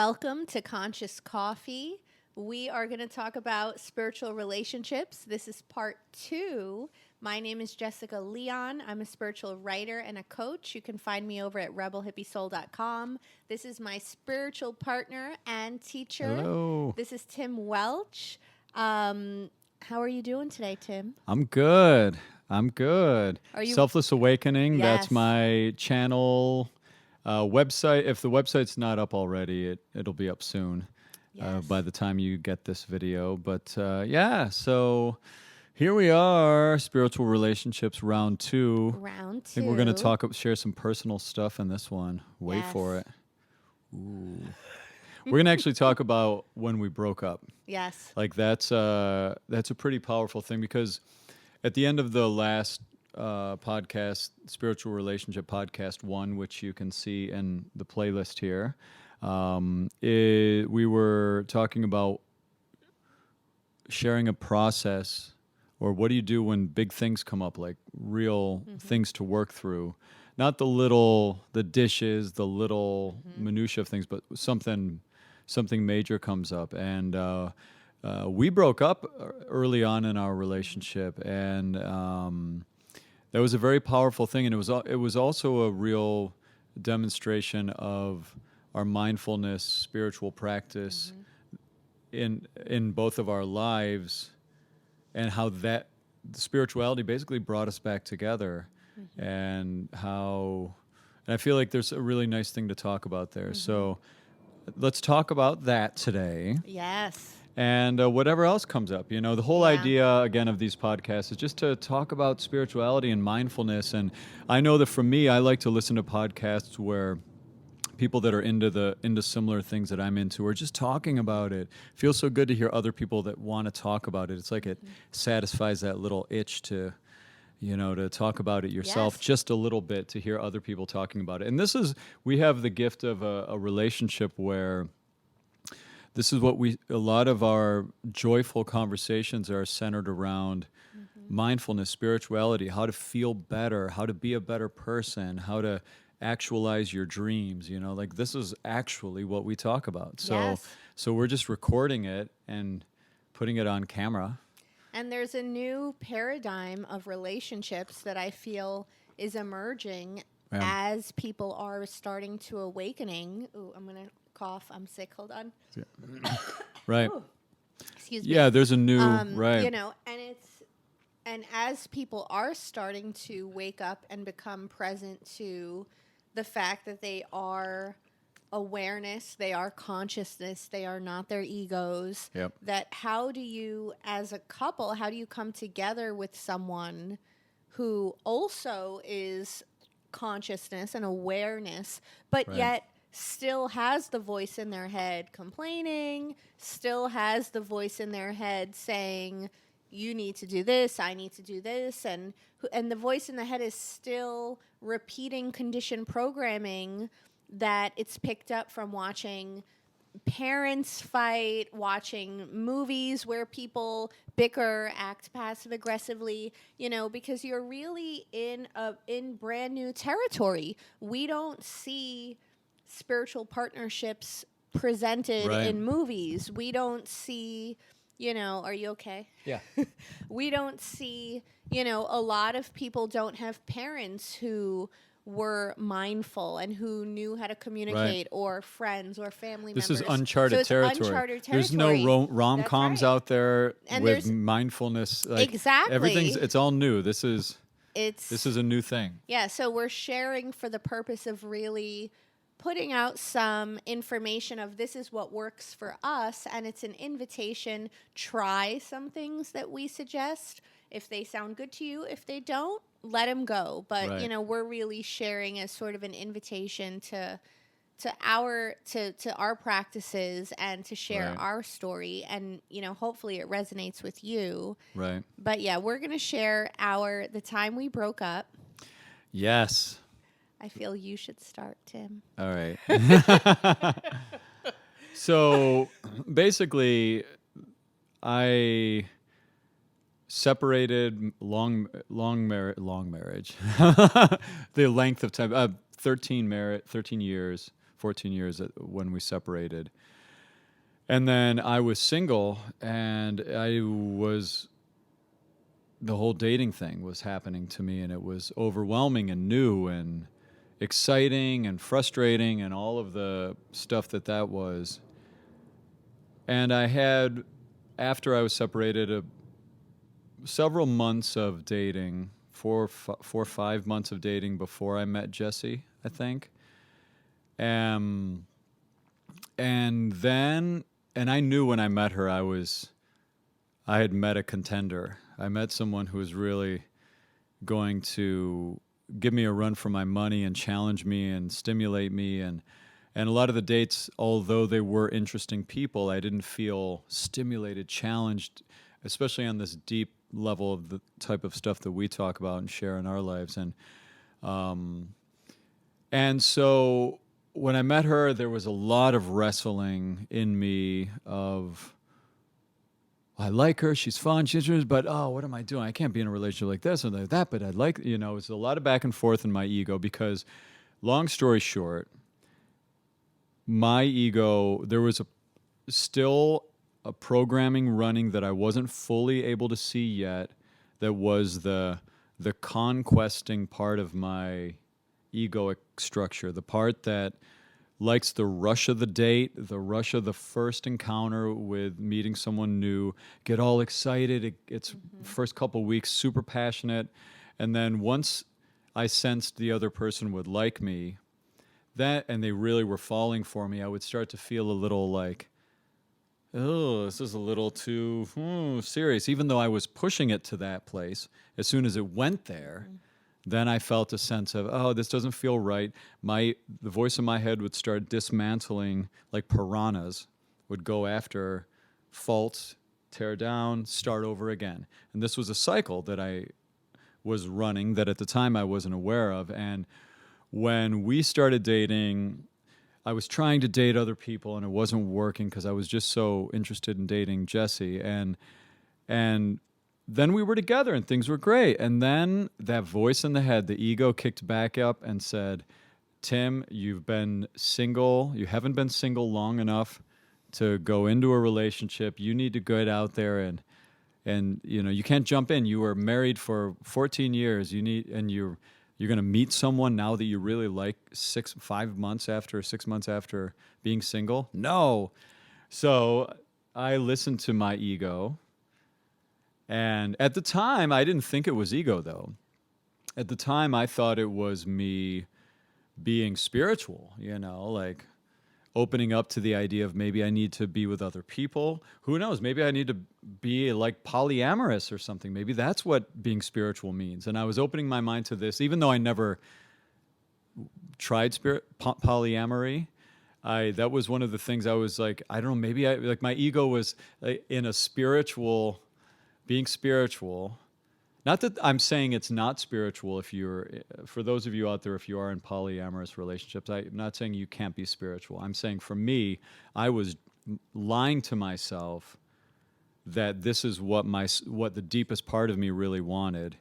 Welcome to Conscious Coffee. We are going to talk about spiritual relationships. This is part 2. My name is Jessica Leon. I'm a spiritual writer and a coach. You can find me over at rebelhippiesoul.com. This is my spiritual partner and teacher. Hello. This is Tim Welch. How are you doing today, Tim? I'm good. Are you Selfless Awakening, Yes. that's my channel website. If the website's not up already, it'll be up soon Yes. by the time you get this video. But so here we are, Spiritual Relationships Round 2. Round 2? I think we're going to share some personal stuff in this one. Wait Yes. for it. Ooh. We're going to actually talk about when we broke up. Yes. Like that's a pretty powerful thing, because at the end of the last podcast, Spiritual Relationship Podcast 1, which you can see in the playlist here, we were talking about sharing a process, or what do you do when big things come up, like real things to work through. Not the dishes, the little minutia of things, but something major comes up. And we broke up early on in our relationship, and that was a very powerful thing. And it was also a real demonstration of our mindfulness, spiritual practice in both of our lives, and how that the spirituality basically brought us back together, and I feel like there's a really nice thing to talk about there. So let's talk about that today. Yes. And whatever else comes up. You know, the whole Yeah. idea, again, of these podcasts is just to talk about spirituality and mindfulness. And I know that for me, I like to listen to podcasts where people that are into similar things that I'm into are just talking about it. It feels so good to hear other people that want to talk about it. It's like it satisfies that little itch to talk about it yourself. Yes. Just a little bit, to hear other people talking about it. And we have the gift of a relationship where this is what a lot of our joyful conversations are centered around mindfulness, spirituality, how to feel better, how to be a better person, how to actualize your dreams. Like this is actually what we talk about. Yes. So we're just recording it and putting it on camera. And there's a new paradigm of relationships that I feel is emerging as people are starting to awakening. Ooh, I'm going to cough. I'm sick. Hold on. Right. Excuse me. Yeah, there's a new, right. And as people are starting to wake up and become present to the fact that they are awareness, they are consciousness, they are not their egos. Yep. That how do you, as a couple, how do you come together with someone who also is consciousness and awareness, but yet still has the voice in their head complaining, still has the voice in their head saying, you need to do this, I need to do this, and the voice in the head is still repeating conditioned programming that it's picked up from watching parents fight, watching movies where people bicker, act passive aggressively, because you're really in brand new territory. We don't see spiritual partnerships presented in movies. We don't see, are you okay? Yeah. We don't see, a lot of people don't have parents who were mindful and who knew how to communicate, or friends or family members. This is uncharted territory. Uncharted There's territory. no rom-coms out there And with there's- mindfulness. Like Exactly. it's all new. This is a new thing. Yeah, so we're sharing for the purpose of really putting out some information of this is what works for us, and it's an invitation. Try some things that we suggest. If they sound good to you, if they don't, let them go. But, we're really sharing as sort of an invitation to our practices and to share our story. And, hopefully it resonates with you. Right. But yeah, we're going to share the time we broke up. Yes. I feel you should start, Tim. All right. So basically, I separated long marriage, the length of time, 13 years, 14 years when we separated. And then I was single, and the whole dating thing was happening to me, and it was overwhelming and new and exciting and frustrating and all of the stuff that was. And I had, after I was separated, several months of dating, 4 or 5 months of dating before I met Jesse, I think. And I knew when I met her, I had met a contender. I met someone who was really going to give me a run for my money and challenge me and stimulate me. And a lot of the dates, although they were interesting people, I didn't feel stimulated, challenged, especially on this deep level of the type of stuff that we talk about and share in our lives. And so when I met her, there was a lot of wrestling in me of, I like her, she's fun, she's interesting, but what am I doing? I can't be in a relationship like this and like that, but I'd like, it's a lot of back and forth in my ego because, long story short, my ego, there was still a programming running that I wasn't fully able to see yet, that was the conquesting part of my egoic structure, the part that likes the rush of the date, the rush of the first encounter with meeting someone new, get all excited. It's first couple weeks super passionate, and then once I sensed the other person would like me, and they really were falling for me, I would start to feel a little like, oh, this is a little too serious. Even though I was pushing it to that place, as soon as it went there, then I felt a sense of, this doesn't feel right. The voice in my head would start dismantling, like piranhas, would go after faults, tear down, start over again. And this was a cycle that I was running that at the time I wasn't aware of. And when we started dating, I was trying to date other people and it wasn't working because I was just so interested in dating Jesse. And then we were together and things were great. And then that voice in the head, the ego, kicked back up and said, Tim, you've been single. You haven't been single long enough to go into a relationship. You need to get out there and you can't jump in. You were married for 14 years. You're going to meet someone now that you really like 6 months after being single? No. So I listened to my ego. And at the time, I didn't think it was ego, though. At the time, I thought it was me being spiritual, like opening up to the idea of maybe I need to be with other people. Who knows? Maybe I need to be like polyamorous or something. Maybe that's what being spiritual means. And I was opening my mind to this, even though I never tried polyamory. That was one of the things I was like, I don't know, maybe my ego was in a spiritual... Being spiritual, not that I'm saying it's not spiritual for those of you out there, if you are in polyamorous relationships, I'm not saying you can't be spiritual. I'm saying for me, I was lying to myself that this is what the deepest part of me really wanted.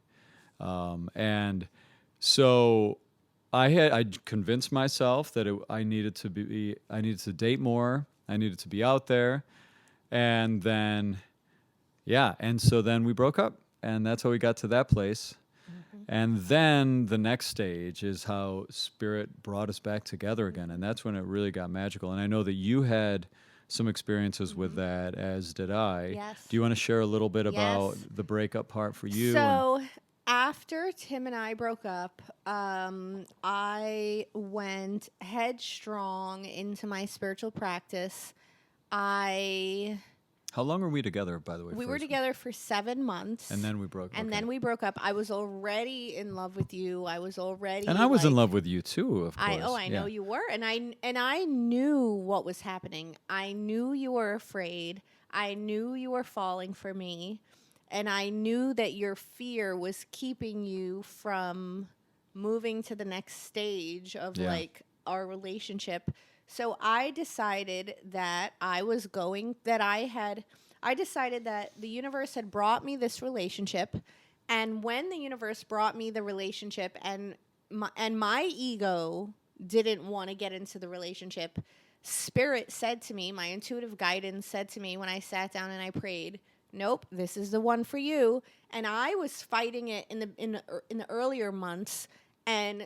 And so I convinced myself that I needed to date more. I needed to be out there. And then... yeah, and so then we broke up, and that's how we got to that place. And then the next stage is how Spirit brought us back together again, and that's when it really got magical. And I know that you had some experiences with that, as did I. Yes. Do you want to share a little bit about the breakup part for you? So after Tim and I broke up, I went headstrong into my spiritual practice. How long were we together, by the way? We were together for 7 months. And then we broke up. And then we broke up. I was already in love with you. I was already... And I was in love with you, too, of course. I know you were. And I knew what was happening. I knew you were afraid. I knew you were falling for me. And I knew that your fear was keeping you from moving to the next stage of, our relationship. So I decided that I decided that the universe had brought me this relationship, and when the universe brought me the relationship and my ego didn't want to get into the relationship, Spirit said to me, my intuitive guidance said to me when I sat down and I prayed, nope, this is the one for you. And I was fighting it in the earlier months, and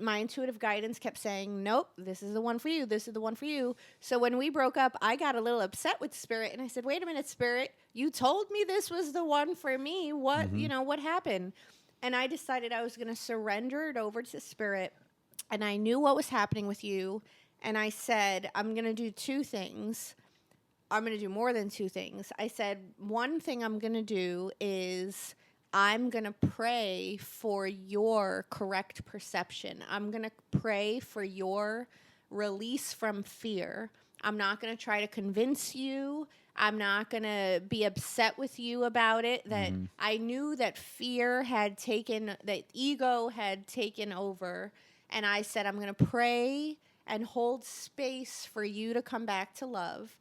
my intuitive guidance kept saying, nope, this is the one for you. This is the one for you. So when we broke up, I got a little upset with Spirit, and I said, wait a minute, Spirit, you told me this was the one for me. What, what happened? And I decided I was going to surrender it over to Spirit, and I knew what was happening with you. And I said, I'm going to do two things. I'm going to do more than two things. I said, one thing I'm going to do is I'm going to pray for your correct perception. I'm going to pray for your release from fear. I'm not going to try to convince you. I'm not going to be upset with you about it. That I knew that fear had taken, that ego had taken over. And I said, I'm going to pray and hold space for you to come back to love.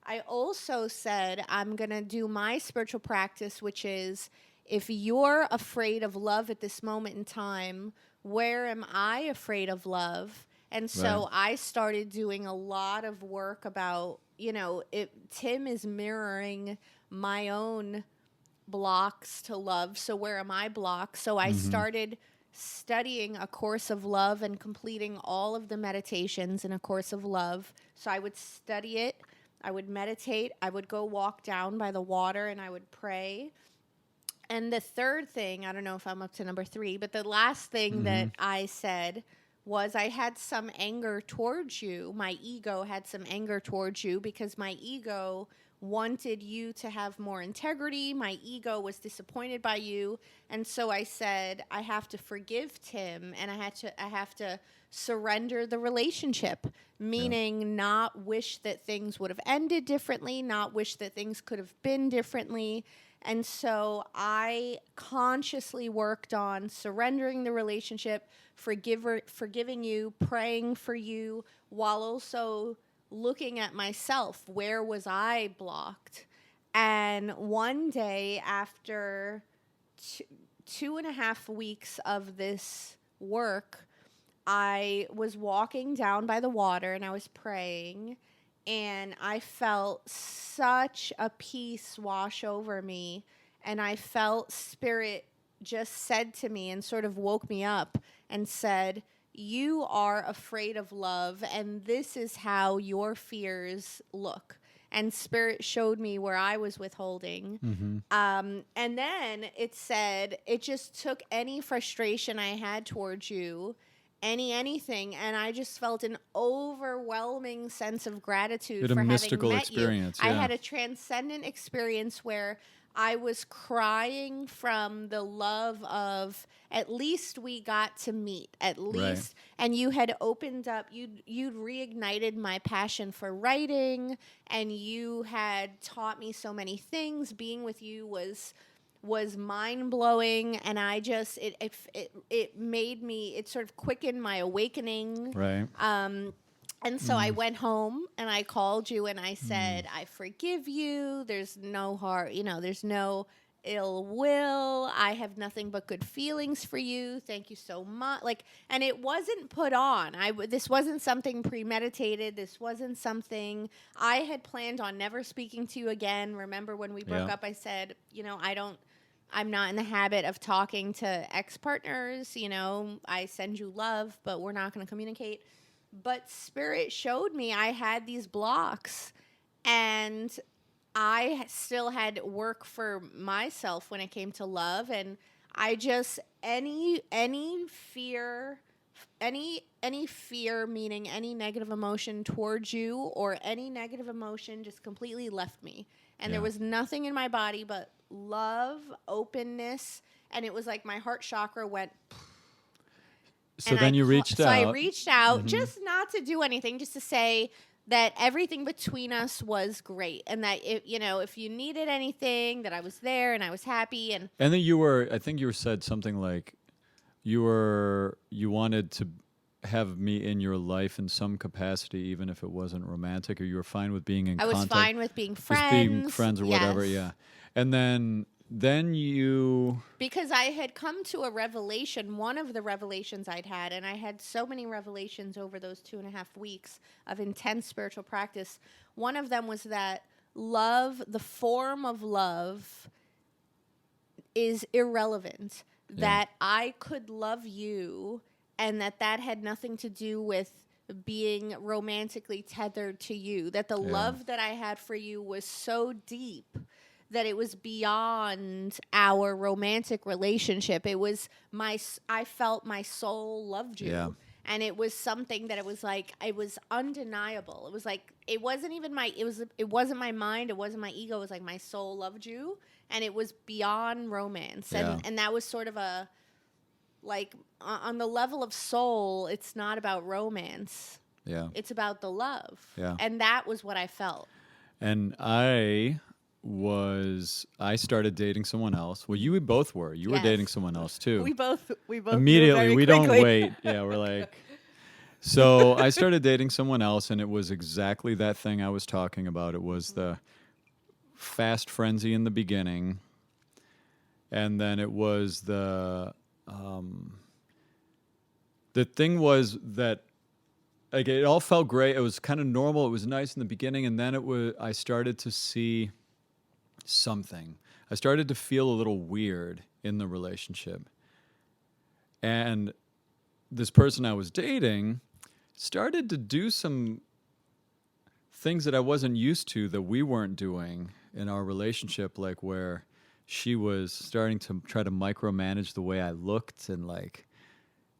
I also said, I'm going to do my spiritual practice, which is, if you're afraid of love at this moment in time, where am I afraid of love? And so I started doing a lot of work about, Tim is mirroring my own blocks to love. So where am I blocked? So I started studying A Course of Love and completing all of the meditations in A Course of Love. So I would study it. I would meditate. I would go walk down by the water and I would pray. And the third thing, I don't know if I'm up to number 3, but the last thing that I said was I had some anger towards you. My ego had some anger towards you because my ego wanted you to have more integrity. My ego was disappointed by you. And so I said, I have to forgive Tim, and I have to surrender the relationship, meaning not wish that things would have ended differently, not wish that things could have been differently. And so I consciously worked on surrendering the relationship, forgiving you, praying for you, while also looking at myself. Where was I blocked? And one day, after 2.5 weeks of this work, I was walking down by the water and I was praying, and I felt such a peace wash over me. And I felt Spirit just said to me and sort of woke me up and said, you are afraid of love, and this is how your fears look. And Spirit showed me where I was withholding. And then it said, it just took any frustration I had towards you, anything, and I just felt an overwhelming sense of gratitude for having mystical met experience, you. yeah. I had a transcendent experience where I was crying from the love of, at least we got to meet, at least. And you had opened up, you'd reignited my passion for writing, and you had taught me so many things. Being with you was mind-blowing, and I just, it made me, it sort of quickened my awakening. And so I went home and I called you and I said, I forgive you. There's no heart, there's no ill will. I have nothing but good feelings for you. Thank you so much. And it wasn't put on. This wasn't something premeditated. This wasn't something I had planned on never speaking to you again. Remember when we broke up, I said, I'm not in the habit of talking to ex-partners. I send you love, but we're not going to communicate. But Spirit showed me I had these blocks, and I still had work for myself when it came to love. And I just, any fear, meaning any negative emotion towards you, or any negative emotion just completely left me. And there was nothing in my body but love, openness, and it was like my heart chakra went. So then you reached out. So I reached out, just not to do anything, just to say that everything between us was great, and that if you needed anything, that I was there and I was happy. And then I think you said something like you wanted to have me in your life in some capacity, even if it wasn't romantic, or you were fine with being in contact. I was fine with being friends. Just being friends or whatever, yeah. And then then you, Because I had come to a revelation, one of the revelations I'd had, and I had so many revelations over those 2.5 weeks of intense spiritual practice. One of them was that love, the form of love, is irrelevant. Yeah. That I could love you, and that had nothing to do with being romantically tethered to you. That the Yeah. love that I had for you was so deep that it was beyond our romantic relationship. It was I felt my soul loved you. Yeah. And it was something that it was like, it was undeniable. It was like, it wasn't even it wasn't my mind. It wasn't my ego. It was like my soul loved you. And it was beyond romance. Yeah. And that was sort of a, like, on the level of soul, it's not about romance. yeah. It's about the love. Yeah. And that was what I felt. And I started dating someone else. Well, you both were. You were Yes. dating someone else too. We both Immediately. knew We very don't quickly. wait. Yeah, we're like. So I started dating someone else, and it was exactly that thing I was talking about. It was the fast frenzy in the beginning, and then it was the thing was that, like, it all felt great. It was kind of normal. It was nice in the beginning, and then I started to see something. I started to feel a little weird in the relationship. And this person I was dating started to do some things that I wasn't used to, that we weren't doing in our relationship, like where she was starting to try to micromanage the way I looked, and like,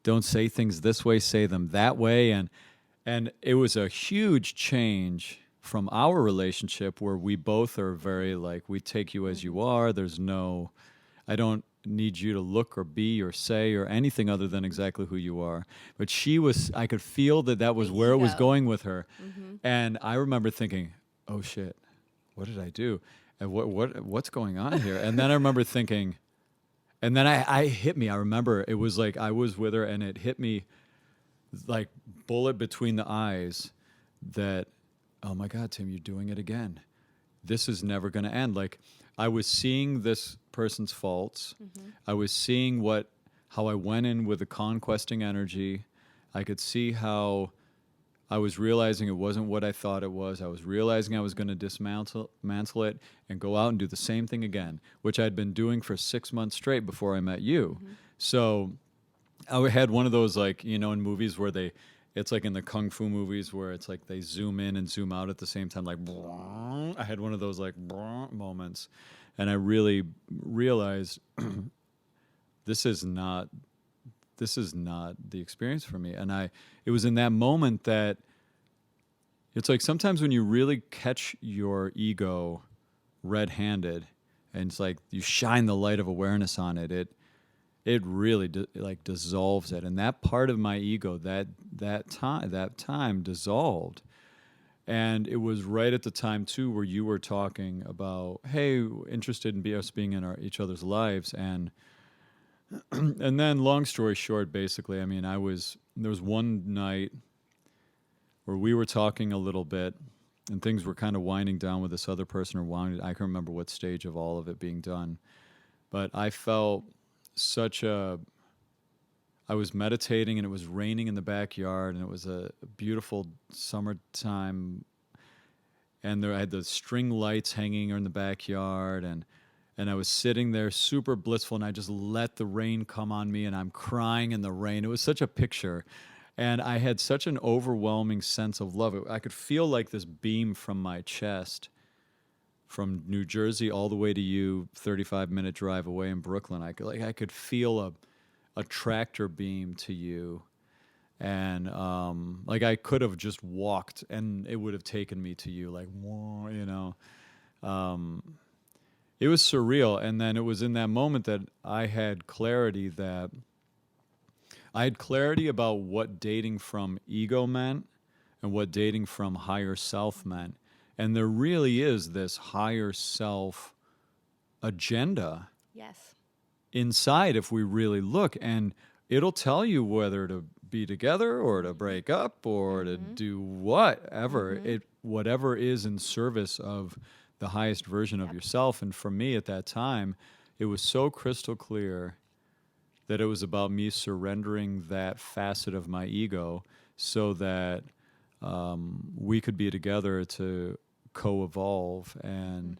don't say things this way, say them that way. And it was a huge change from our relationship, where we both are very like, we take you as you are. There's no, I don't need you to look or be or say or anything other than exactly who you are. But I could feel that was The where it was ego. going with her. And I remember thinking, oh shit, what did I do? And what's going on here? And then I remember thinking, and then I hit me. I remember it was like I was with her, and it hit me like bullet between the eyes that, oh my God, Tim, you're doing it again. This is never going to end. Like, I was seeing this person's faults. I was seeing how I went in with a conquesting energy. I could see how I was realizing it wasn't what I thought it was. I was realizing I was going to dismantle it and go out and do the same thing again, which I'd been doing for 6 months straight before I met you. So I had one of those, like, in movies where it's like in the kung fu movies where it's like they zoom in and zoom out at the same time, like, I had one of those like moments, and I really realized this is not the experience for me. And it was in that moment that it's like, sometimes when you really catch your ego red-handed, and it's like you shine the light of awareness on it, it really dissolves it. And that part of my ego, that time dissolved. And it was right at the time too where you were talking about, hey, interested in us being in each other's lives. And and then, long story short, basically, I mean, there was one night where we were talking a little bit, and things were kind of winding down with this other person, I can't remember what stage of all of it being done, but I felt I was meditating, and it was raining in the backyard, and it was a beautiful summertime, and I had the string lights hanging in the backyard, and I was sitting there super blissful, and I just let the rain come on me, and I'm crying in the rain. It was such a picture, and I had such an overwhelming sense of love. I could feel like this beam from my chest, from New Jersey all the way to you, 35-minute drive away in Brooklyn. I could feel a tractor beam to you, and like I could have just walked, and it would have taken me to you, like, it was surreal. And then it was in that moment that I had clarity about what dating from ego meant and what dating from higher self meant. And there really is this higher self agenda Yes. inside if we really look, and it'll tell you whether to be together or to break up or to do whatever. Whatever is in service of the highest version of yourself. And for me at that time, it was so crystal clear that it was about me surrendering that facet of my ego so that we could be together to co-evolve. And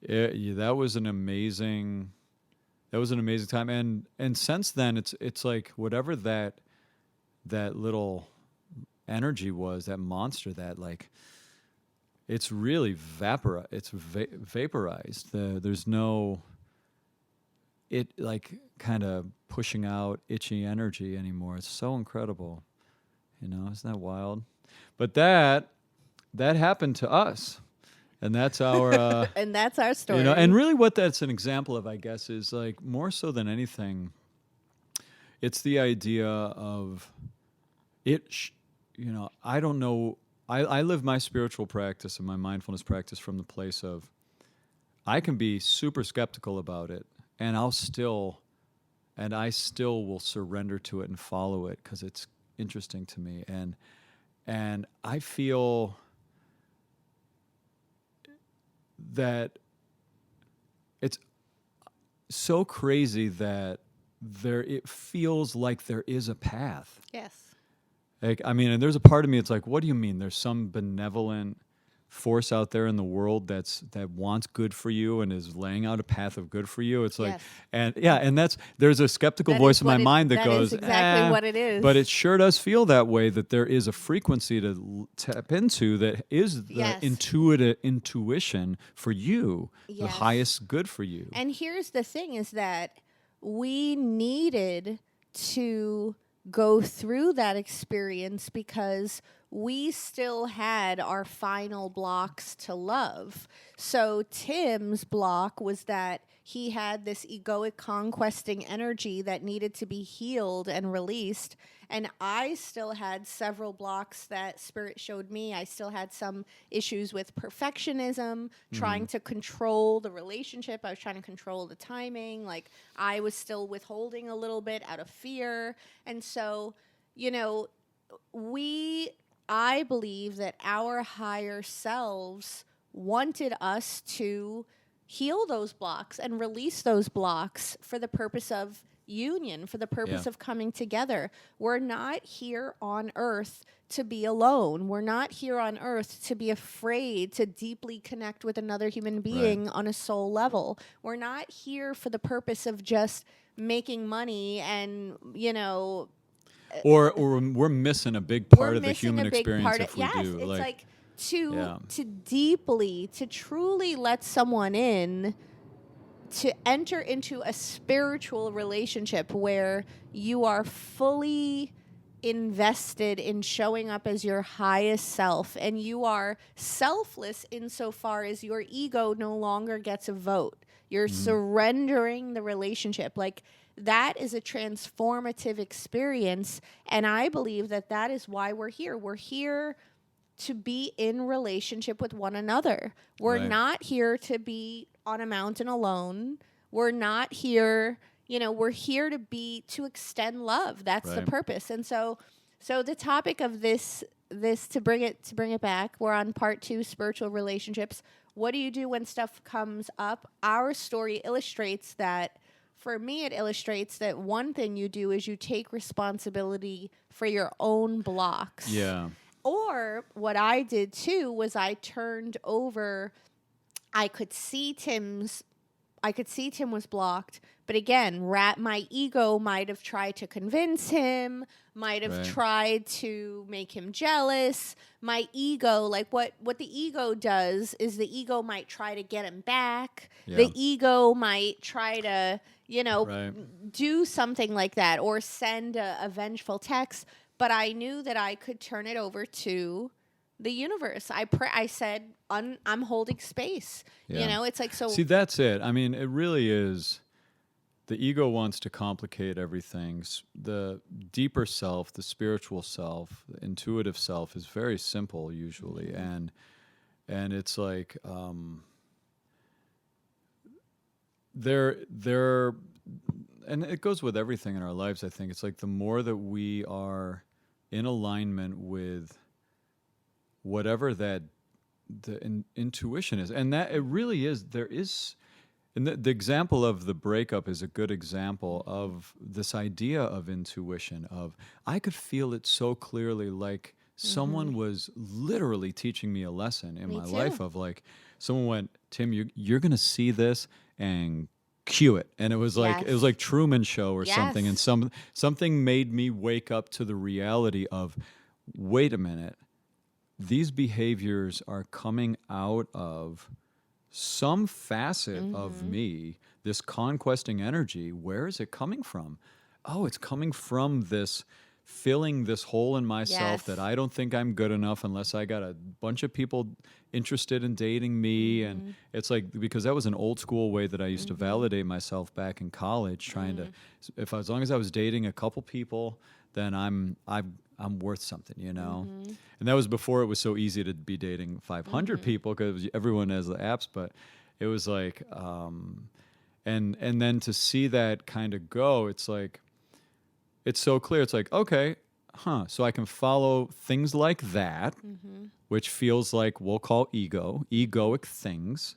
that was an amazing time. And since then, it's like whatever that little energy was, that monster, that like, it's really vaporized. There's no, it like kind of pushing out itchy energy anymore. It's so incredible. Isn't that wild? But that happened to us. And that's our and that's our story. and really what that's an example of, I guess, is like more so than anything, it's the idea of it. I don't know. I live my spiritual practice and my mindfulness practice from the place of I can be super skeptical about it, and I still will surrender to it and follow it because it's interesting to me, and I feel that it's so crazy that it feels like there is a path. Yes. Like, I mean, and there's a part of me, it's like, what do you mean? There's some benevolent force out there in the world that wants good for you and is laying out a path of good for you. It's like, yes. and there's a skeptical voice in my mind that goes, is exactly what it is. But it sure does feel that way, that there is a frequency to tap into that is the intuition for you, the highest good for you. And here's the thing is that we needed to go through that experience because we still had our final blocks to love. So Tim's block was that he had this egoic conquesting energy that needed to be healed and released. And I still had several blocks that Spirit showed me. I still had some issues with perfectionism, trying to control the relationship. I was trying to control the timing. Like, I was still withholding a little bit out of fear. And so, I believe that our higher selves wanted us to heal those blocks and release those blocks for the purpose of union, for the purpose of coming together. We're not here on earth to be alone. We're not here on earth to be afraid to deeply connect with another human being on a soul level. We're not here for the purpose of just making money and, or we're missing a big part of the human experience if we do. It's like to deeply, to truly let someone in, to enter into a spiritual relationship where you are fully invested in showing up as your highest self, and you are selfless insofar as your ego no longer gets a vote. You're surrendering the relationship. Like, that is a transformative experience, and I believe that is why we're here. We're here to be in relationship with one another. We're not here to be on a mountain alone. We're not here, we're here to extend love. That's the purpose. And so the topic of this to bring it back, we're on part 2, spiritual relationships. What do you do when stuff comes up? Our story illustrates that. For me, it illustrates that one thing you do is you take responsibility for your own blocks. Yeah. Or what I did too was I turned over. I could see Tim was blocked, but again, my ego might have tried to convince him, might have tried to make him jealous. My ego, like what the ego does is the ego might try to get him back. Yeah. The ego might try to, do something like that or send a vengeful text. But I knew that I could turn it over to the universe. I said, I'm holding space. Yeah. It's like, so. See, that's it. I mean, it really is. The ego wants to complicate everything. The deeper self, the spiritual self, the intuitive self is very simple usually. And it's like, and it goes with everything in our lives, I think. It's like the more that we are in alignment with whatever that the intuition is, and that it really is, there is, And the example of the breakup is a good example of this idea of intuition, of I could feel it so clearly, like someone was literally teaching me a lesson in Me my too. life of like, someone went, Tim, you're going to see this and cue it. And it was Yes. like Truman Show or something. And Yes. something made me wake up to the reality of, wait a minute, these behaviors are coming out of some facet of me, this conquesting energy. Where is it coming from? Oh, it's coming from this filling this hole in myself that Yes. I don't think I'm good enough unless I got a bunch of people interested in dating me. And it's like, because that was an old school way that I used to validate myself back in college, trying to, as long as I was dating a couple people, then I'm worth something, you know? And that was before it was so easy to be dating 500 people, because everyone has the apps, but it was like, and then to see that kind of go, it's like, it's so clear. It's like, okay, so I can follow things like that, which feels like we'll call egoic things,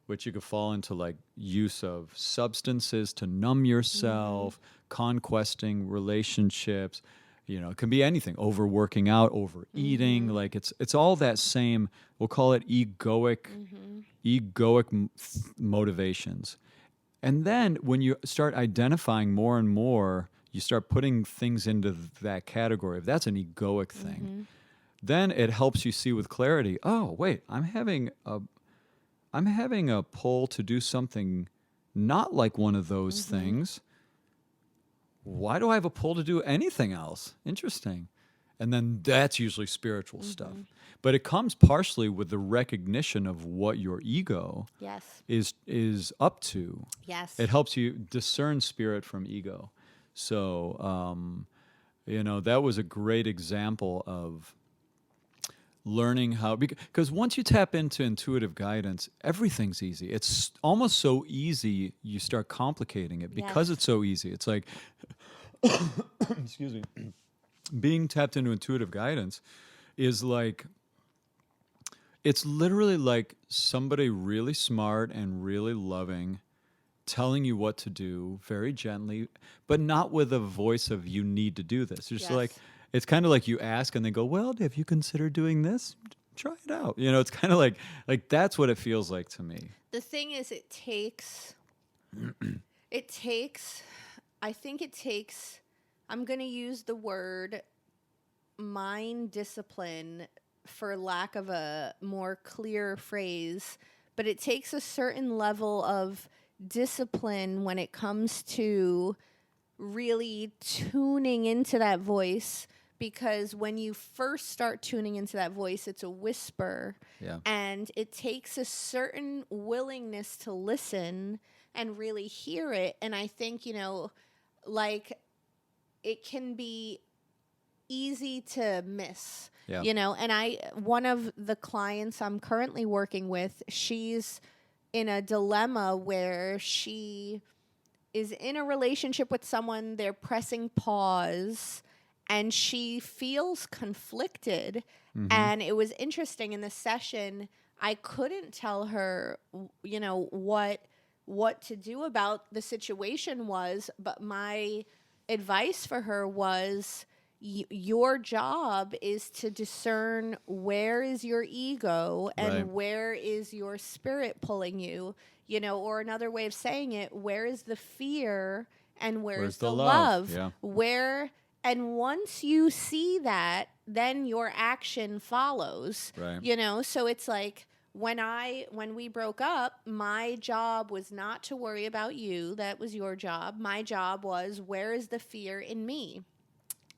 which you could fall into, like use of substances to numb yourself, conquesting relationships. You know, it can be anything: overworking out, overeating. Like it's all that same. We'll call it egoic motivations. And then when you start identifying more and more, you start putting things into that category. If that's an egoic thing, then it helps you see with clarity. Oh, wait, I'm having a pull to do something not like one of those things. Why do I have a pull to do anything else? Interesting. And then that's usually spiritual stuff. But it comes partially with the recognition of what your ego Yes. is up to. Yes. It helps you discern spirit from ego. So, that was a great example of learning how, because once you tap into intuitive guidance, everything's easy. It's almost so easy, you start complicating it because Yes. it's so easy. It's like, excuse me, being tapped into intuitive guidance is like, it's literally like somebody really smart and really loving telling you what to do very gently, but not with a voice of you need to do this. It's just like, Yes. it's kind of like you ask and they go, well, have you considered doing this? Try it out. You know, it's kind of like that's what it feels like to me. The thing is, I think it takes, I'm going to use the word mind discipline for lack of a more clear phrase, but it takes a certain level of discipline when it comes to really tuning into that voice, because when you first start tuning into that voice, it's a whisper. Yeah. And it takes a certain willingness to listen and really hear it. And I think, like, it can be easy to miss. Yeah. And one of the clients I'm currently working with, she's in a dilemma where she is in a relationship with someone, they're pressing pause, and she feels conflicted. And it was interesting in the session, I couldn't tell her, what to do about the situation was, but my advice for her was, your job is to discern where is your ego and Right. where is your spirit pulling you, or another way of saying it, where is the fear and where's the love? Yeah. And once you see that, then your action follows. Right. So it's like, when we broke up, my job was not to worry about you. That was your job. My job was, where is the fear in me?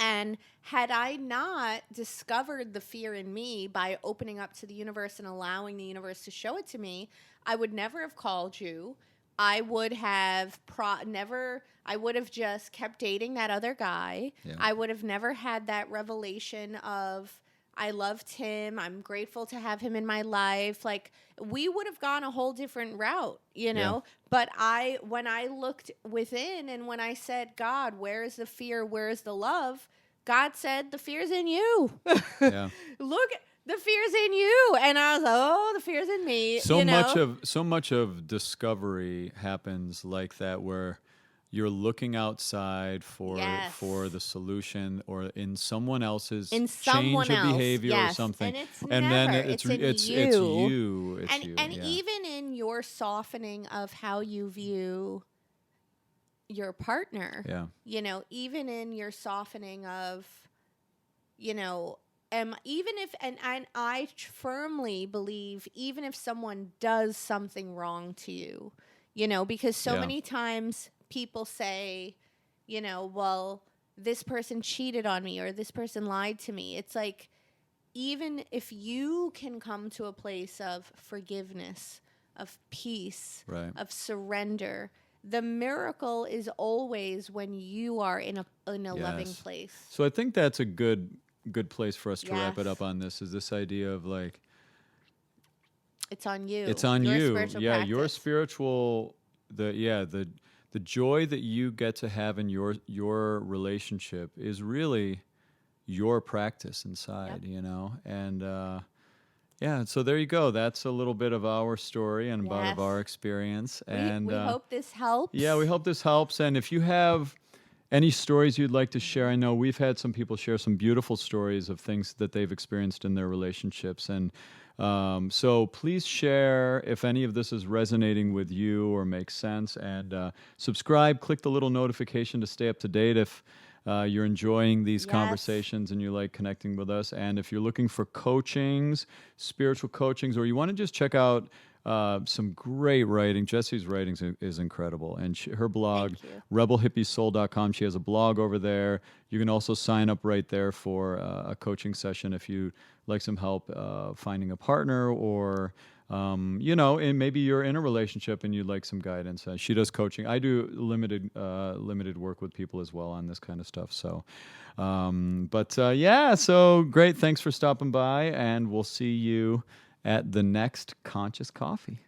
And had I not discovered the fear in me by opening up to the universe and allowing the universe to show it to me, I would never have called you. I would have I would have just kept dating that other guy. Yeah. I would have never had that revelation of, I loved him. I'm grateful to have him in my life. Like, we would have gone a whole different route, Yeah. But when I looked within and when I said, God, where is the fear? Where is the love? God said, the fear's in you. Yeah. Look, the fear's in you. And I was like, oh, the fear's in me. So much of discovery happens like that, where you're looking outside for Yes. the solution, or in someone else's In change someone of else, behavior or yes. something. And it's And never. then It's in it's you. you. It's And you. and yeah. even in your softening of how you view your partner, Yeah. even in your softening of, even if, and I firmly believe, even if someone does something wrong to you, because so Yeah. many times people say, well, this person cheated on me or this person lied to me. It's like, even if you can come to a place of forgiveness, of peace, Right. of surrender, the miracle is always when you are in a loving Yes. place. So I think that's a good place for us to wrap it Yes. up on. This is this idea of like, It's on you. it's on Your you. spiritual Yeah, your practice. spiritual, the joy that you get to have in your relationship is really your practice inside, and yeah. So there you go. That's a little bit of our story and about of Yes. our experience. We, And we hope this helps. yeah, we hope this helps. And if you have any stories you'd like to share, I know we've had some people share some beautiful stories of things that they've experienced in their relationships. And so please share if any of this is resonating with you or makes sense. And subscribe, click the little notification to stay up to date if you're enjoying these Yes. conversations and you like connecting with us. And if you're looking for coachings, spiritual coachings, or you want to just check out some great writing. Jesse's writing is incredible. And her blog, Thank you. rebelhippiesoul.com, she has a blog over there. You can also sign up right there for a coaching session if you like some help finding a partner, or and maybe you're in a relationship and you'd like some guidance. She does coaching. I do limited work with people as well on this kind of stuff. So, yeah, so great. Thanks for stopping by, and we'll see you at the next Conscious Coffee.